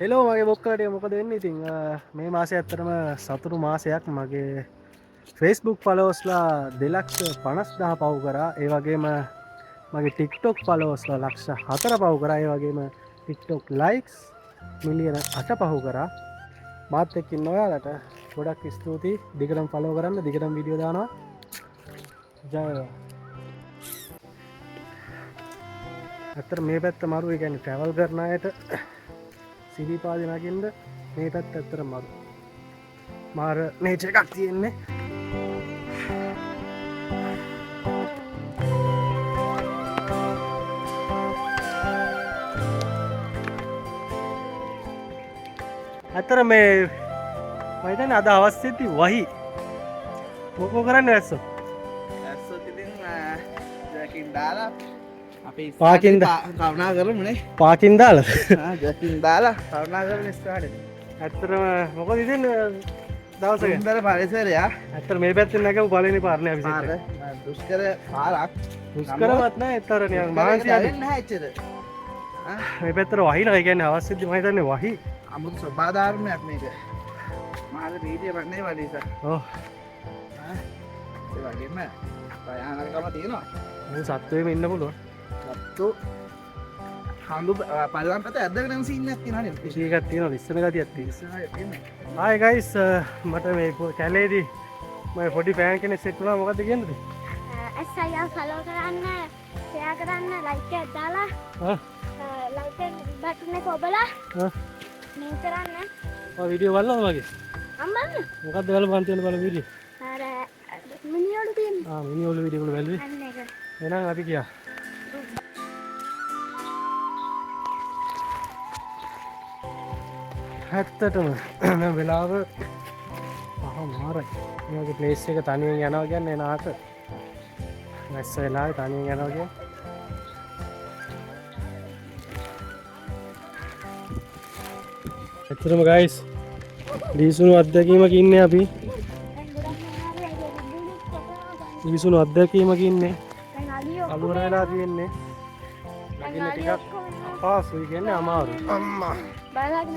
Hello මගේ බොක්කලට මොකද වෙන්න ඉතින් මේ මාසය ඇත්තරම සතුරු මාසයක් මගේ ෆේස්බුක් පලෝස්ලා 2,50,000 පව් කරා. ඒ වගේම මගේ ටික්ටොක් පලෝස්ලා ලක්ෂ 4 පව් කරා. ඒ වගේම ටික්ටොක් ලයික්ස් මිලියන 8 පහු කරා. මාත් එක්ක ඉන්න ඔයාලට ගොඩක් ස්තුතියි. දිගටම ෆලෝ කරන්න, දිගටම වීඩියෝ දානවා. ජය වේවා. ඇත්තට මේ පැත්ත මරු. ඒ කියන්නේ ට්‍රැවල් කරන අයට සිරිපාදි නගින්න මේ පැත්ත ඇත්තට මරු. මාර නේචර් එකක් තියෙන්නේ. ඇත්තට මේ මම හිතන්නේ අද අවස්ථෙදී වහි මොකෝ කරන්නේ ඇස්සෝ? ඇස්සොත් ඉතින් ජැකින් දාලා අපි පාකින් කවුනා කරමුනේ. පාකින් දාලා ජැකින් දාලා කවුනා කරමු ඉස්සරහට. ඇත්තටම මොකද ඉතින් දවසක සුන්දර පරිසරයක්. ඇත්තට මේ පැත්තෙන් නැගපු පළවෙනි පාරනේ අපි පාර සිට. දුෂ්කර පාරක්. දුෂ්කරවත් නැහැ ඇත්තට නිකන් මානසික දැනෙන්නේ නැහැ එච්චර. මේ පැත්තට වහිනවා. ඒ කියන්නේ අවස්ථෙදී මම හිතන්නේ වහි. අමුතු ස්වභාවධර්මයක් මේක. මාද වීඩියෝ වන්නේ වලිස. ඔව්. ඒ වගේම භයානකම තියෙනවා. මේ සත්වෙම ඉන්න පුළුවන්. සත්තු හඳු පල්ලම් පැත්ත ඇද්දගෙන යන සීන් එකක් තියෙනවා නේද? කිසි එකක් තියෙනවා. ලිස්සන ගතියක් තියෙනවා. ඉස්සරහට තියෙන්නේ. හායි ගයිස් මට මේ කැලේදී මම පොඩි ෆෑන් කෙනෙක් සෙට් වුණා. මොකද්ද කියන්නේ? අයියා ෆලෝ කරන්න, ෂෙයා කරන්න, ලයික් එකක් දාලා ලයික් බටන් එක ඔබලා මේ කරන්න. ඔය වීඩියෝ බලනවා මගේ. අම්මන්න. මොකද්ද බලපන් තියෙන බල වීඩියෝ? අර මිනිහලු තියෙන. මිනිඔලු වීඩියෝ වල බැලුවේ. අන්න එක. එහෙනම් අපි ගියා. ඇත්තටම මේ වෙලාව මාරයි. මේ වගේ ප්ලේස් එක තනියෙන් යනවා කියන්නේ නාට. නැස්ස වෙලාවේ තනියෙන් යනවා කියන්නේ. ඇත්තටම ගයිස් දීසුණු අත්දැකීමක ඉන්නේ අපි. දීසුණු අත්දැකීමක ඉන්නේ. අලුර වෙලා තියෙන්නේ. නගින්න ටිකක් අපහසුයි කියන්නේ අමාරුයි. අම්මා බලන්න.